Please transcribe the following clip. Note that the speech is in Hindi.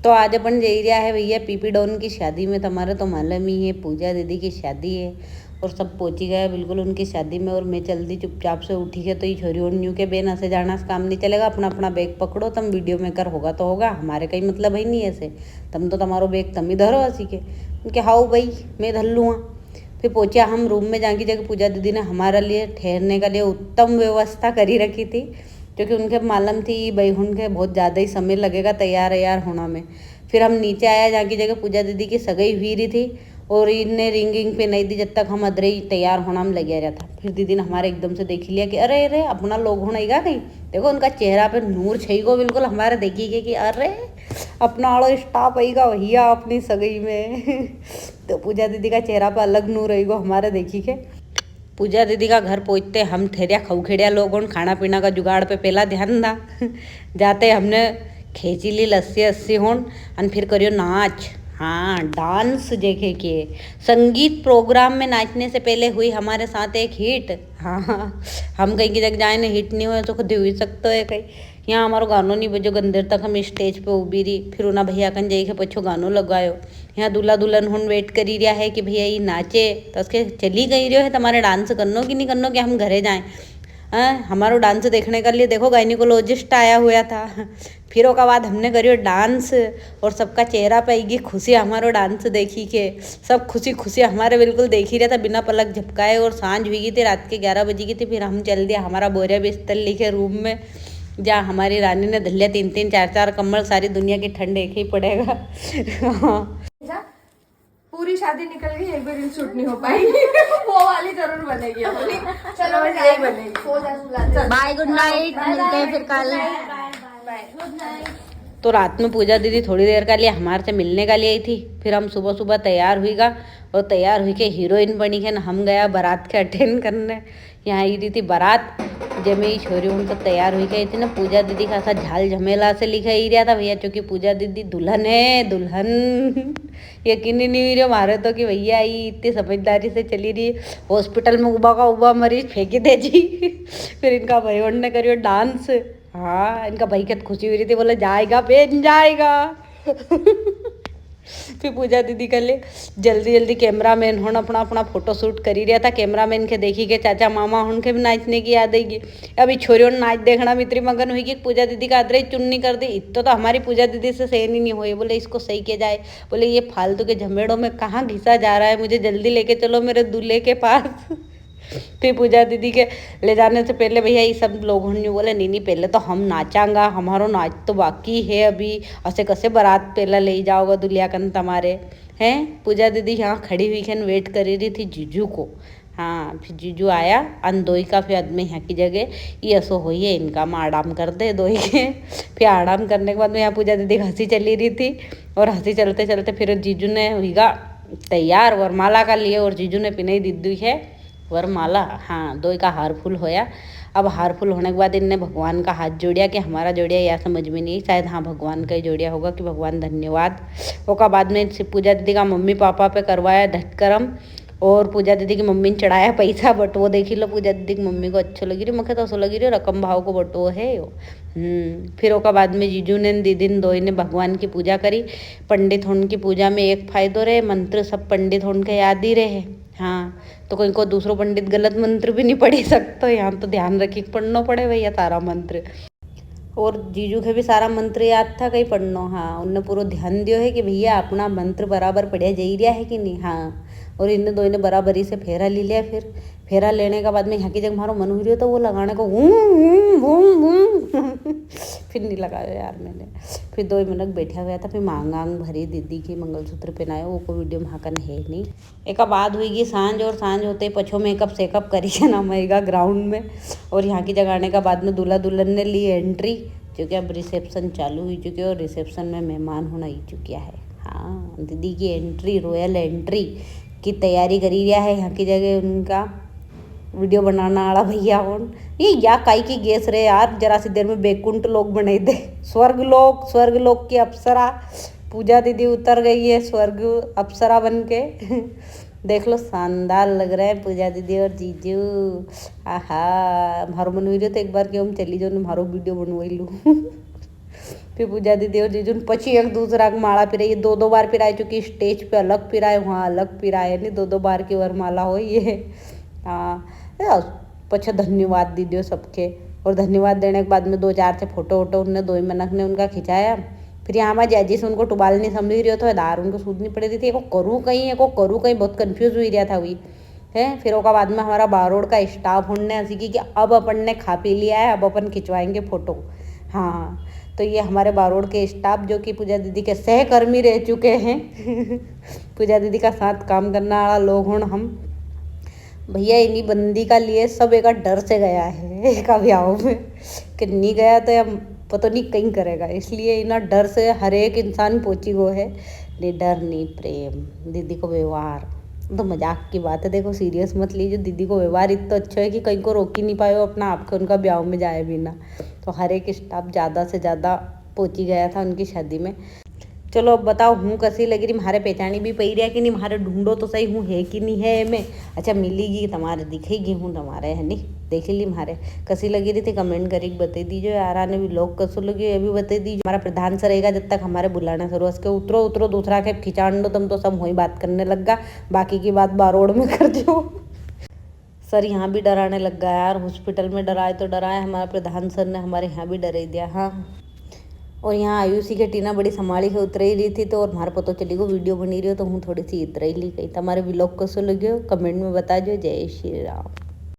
तो आज अपन जा रहा है भैया पीपी डॉन की शादी में। तुम्हारे तो मालूम ही है पूजा दीदी की शादी है और सब पहुँची गए बिल्कुल उनकी शादी में। और मैं जल्दी चुपचाप से उठी है तो ये छोरी और न्यू के बेन ऐसे जाना से काम नहीं चलेगा। अपना अपना बैग पकड़ो, तुम वीडियो मेकर होगा तो होगा, हमारे कहीं मतलब है नहीं ऐसे। तुम तो तुम्हारो बैग तुम ही धरो हंसी के। उनके हाउ भाई मैं धर लूँगा। फिर पहुँचा हम रूम में, जाके जगह पूजा दीदी ने हमारे लिए ठहरने के लिए उत्तम व्यवस्था करी रखी थी, क्योंकि उनके मालूम थी भाई उनके बहुत ज़्यादा ही समय लगेगा तैयार यार होना में। फिर हम नीचे आया, जहाँ की जगह पूजा दीदी की सगाई हुई रही थी और इनने रिंगिंग पे नहीं दी जब तक हम अदरे ही तैयार होना में लगे रहता। फिर दीदी ने हमारे एकदम से देख लिया कि अरे अरे अपना लोग होना ही कहीं। देखो उनका चेहरा पे नूर छईगो बिल्कुल हमारे देखिए कि अरे अपना आड़ो स्टाफ आएगा भैया अपनी सगाई में। तो पूजा दीदी का चेहरा पे अलग नूर रहेगा हमारे देखी के। पूजा दीदी का घर पहुँचते हम ठहरिया खौखेड़िया लोगों खाना पीना का जुगाड़ पे पहला ध्यान दा। जाते हमने खींची ली लस्सी अस्सी होन और फिर करियो नाच। हाँ डांस देखे के संगीत प्रोग्राम में नाचने से पहले हुई हमारे साथ एक हिट। हाँ हम कहीं की जगह जाए ना हिट नहीं हुए तो खुद हुई सकते है कहीं। यहाँ हमारो गानों नहीं बजो गंदेर तक हम स्टेज पे उभी रही। फिर उना भैया कन जाई के पछो गानों लगायो। यहाँ दूल्हा दुल्हन हुन वेट करी रहा है कि भैया ये नाचे तो उसके चली गई रहो है तुम्हारे डांस करनो कि नहीं करनो कि हम घरे जाएं। हमारो डांस देखने के लिए देखो गायनिकोलॉजिस्ट आया हुआ था। फिर उसके बाद हमने करियो डांस और सबका चेहरा पे आएगी खुशी हमारो डांस देखी के। सब खुशी खुशी हमारे बिल्कुल देख ही रहा था बिना पलक झपकाए। और सांझ हुई गई थी, रात के 11 बजे की थी। फिर हम चल दिया हमारा बोरिया बिस्तर लेके रूम में, जहाँ हमारी रानी ने धलिया 3-3 4-4 कम्बल। सारी दुनिया की ठंड एक ही पड़ेगा। पूरी शादी निकल गई, एक भी रील शूट नहीं हो पाई। वो वाली जरूर बनेगी अपनी। चलो यही बनेगी। बाय गुड नाइट, मिलते हैं फिर कल। Bye good night. तो रात में पूजा दीदी थोड़ी देर का लिए हमारे से मिलने का लिए आई थी। फिर हम सुबह सुबह तैयार हुईगा और तैयार हुई के हीरोइन बनी है ना। हम गया बारात के अटेंड करने। यहाँ आई रही थी बारात, जब मेरी छोरी उन सब तैयार हुई गई थी ना। पूजा दीदी का ऐसा झाल झमेला से लिखा ही रहा था भैया, क्योंकि पूजा दीदी दुल्हन है दुल्हन। यकीन ही नहीं हुई रही हमारे तो कि भैया आई इतनी समझदारी से चली रही। हॉस्पिटल में उबा का उबा मरीज फेंके थे जी। फिर इनका भाई ने करियो डांस। हाँ इनका भाई कित खुशी हुई रही थी, बोले जाएगा पेन जाएगा। फिर पूजा दीदी के लिए जल्दी जल्दी कैमरा मैन होना अपना अपना फोटो शूट कर ही रहा था। कैमरा मैन के देखी के चाचा मामा उनके भी नाचने की याद आएगी। अभी छोरियों ने नाच देखना में इतनी मगन हुई कि पूजा दीदी का अदरे चुन्नी कर दी। इतो तो हमारी पूजा दीदी से सहन ही नहीं हुई। बोले इसको सही किया जाए, बोले ये फालतू के झमेड़ों में कहाँ घिसा जा रहा है, मुझे जल्दी लेके चलो मेरे दूल्हे के पास। फिर पूजा दीदी के ले जाने से पहले भैया ये सब लोगों ने बोले नहीं नहीं पहले तो हम नाचांगा, हमारो नाच तो बाकी है अभी। ऐसे कैसे बारात पहले ले जाओगा दुल्हा कन तुम्हारे हैं। पूजा दीदी यहाँ खड़ी हुई खन वेट कर रही थी जीजू को। हाँ फिर जीजू आया अनदोई का। फिर आदमी यहाँ की जगह ये ऐसो हो है इनका में आराम कर दे दोई के। फिर आराम करने के बाद में यहाँ पूजा दीदी हंसी चली रही थी। और हंसी चलते चलते फिर जीजू ने हुईगा तैयार वरमाला का लिए। और जीजू ने पिनाई दीदी है वरमाला। हाँ दोई का हार फूल होया। अब हार फूल होने के बाद इनने भगवान का हाथ जोड़िया कि हमारा जोड़िया या समझ में नहीं, शायद हाँ भगवान का ही जोड़िया होगा कि भगवान धन्यवाद। उसका बाद में पूजा दीदी का मम्मी पापा पे करवाया धटकरम। और पूजा दीदी की मम्मी ने चढ़ाया पैसा बटुओ। देखी लो पूजा दीदी की मम्मी को अच्छो लगी रही, मुखे तो ऐसा लगी रही रकम भाव को बटुओ है यो। फिर उसका बाद में जीजू ने दीदी ने दोई ने भगवान की पूजा करी। पंडित होने की पूजा में एक फायदो रहे, मंत्र सब पंडित होने के याद ही रहे। हाँ तो कोई को दूसरो पंडित गलत मंत्र भी नहीं पढ़ी सकते। यहाँ तो ध्यान रखी पढ़ना पड़े भैया सारा मंत्र। और जीजू के भी सारा मंत्र याद था कहीं पढ़नो। हाँ उनने पूरा ध्यान दियो है कि भैया अपना मंत्र बराबर पढ़िया जा रहा है कि नहीं। हाँ और इन दोनों ने बराबरी से फेरा ले लिया। फिर फेरा लेने के बाद में यहाँ की जगह मारो मन हुई तो वो लगाने को फिर नहीं लगाया यार मैंने। फिर 2 मिनट बैठा हुआ था। फिर मांग आंग भरी दीदी की मंगलसूत्र पहनाया। वो को वीडियो में हाकन है नहीं। एक बाद हुई सांझ। और सांझ होते पछो मेकअप सेकअप करी है ना मैगा ग्राउंड में। और यहाँ की जगह आने के बाद में दूल्हा दुल्हन ने ली एंट्री, क्योंकि अब रिसेप्शन चालू हुई चुकी है और रिसेप्शन में मेहमान होना ही चुकिया है। हाँ दीदी की एंट्री रॉयल एंट्री की तैयारी करी रहा है। यहाँ की जगह उनका वीडियो बनाना वाला भैया कौन ये या काई की गैस रे यार। जरा सी देर में बैकुंठ लोग बना दे, स्वर्ग लोक की अप्सरा। पूजा दीदी उतर गई है स्वर्ग अप्सरा बन के। देख लो शानदार लग रहा है पूजा दीदी और जीजू। आहा मारो मन हुई तो एक बार क्यों चली जाओ मारो वीडियो बनवाई लूँ। फिर पूजा दीदी और जीजू पची एक दूसरा का माला पिराई, 2-2 बार पिराई चुकी, स्टेज पे अलग पिराए, वहाँ अलग पिराए, नहीं 2-2 बार की वरमाला हो ये। हाँ पछे धन्यवाद दीदियों सबके। और धन्यवाद देने के बाद में 2-4 से फोटो वोटो उनने 2 मनक ने उनका खिंचाया। फिर यहाँ मैं जैजी से उनको टुबाल नहीं समझ रही हो तो दार उनको सूदनी पड़ी रही थी, को करूँ कहीं बहुत कन्फ्यूज हुई रहा था हुई है। फिर उसका बाद में हमारा बारोड़ का स्टाफ उनने ऐसी की कि अब अपन ने खा पी लिया है, अब अपन खिंचवाएंगे फोटो। हाँ तो ये हमारे बारोड़ के स्टाफ जो कि पूजा दीदी के सहकर्मी रह चुके हैं पूजा दीदी का साथ काम करने वाला लोग हूँ हम भैया। इन्हीं बंदी का लिए सब एक डर से गया है एक ब्याह में कि नहीं गया तो या पता नहीं कहीं करेगा, इसलिए इना डर से हर एक इंसान पहुंची गो है। नहीं डर नहीं प्रेम, दीदी को व्यवहार तो मजाक की बात है, देखो सीरियस मत लीजिए। दीदी को व्यवहार इतना अच्छा है कि कहीं को रोक ही नहीं पाए अपना आपके उनका ब्याह में जाए बिना। तो हर एक स्टाफ ज़्यादा से ज़्यादा पहुँची गया था उनकी शादी में। चलो अब बताओ हूँ कैसी लगी रही, मारे पहचानी भी पई रहा कि नहीं, मारे ढूंढो तो सही हूँ है कि नहीं है मैं। अच्छा मिलेगी तुम्हारे दिखेगी हूँ तुम्हारे है नहीं, देख ली मारे कैसी लगी रही थी कमेंट करके बता दीजिए यार। आने भी लोग कैसे लगे ये भी बता दीजिए। हमारा प्रधान सर रहेगा जब तक हमारे बुलाना शुरू उसके उतरो दूसरा के खिंचान दो तुम तो सब वही बात करने लग गा, बाकी की बात बारोड़ में कर दो। सर यहाँ भी डराने लग गया यार, हॉस्पिटल में डराए तो डराए, हमारा प्रधान सर ने हमारे यहाँ भी डरा दिया। हाँ और यहाँ आयुषी के टीना बड़ी संभाली के उतर ही रही थी तो और हमारे पता चली को वीडियो बनी रही हो तो हूँ थोड़ी सी इतर ही ली गई। तुम्हारे व्लॉग कैसे लगे कमेंट में बता दो। जय श्री राम।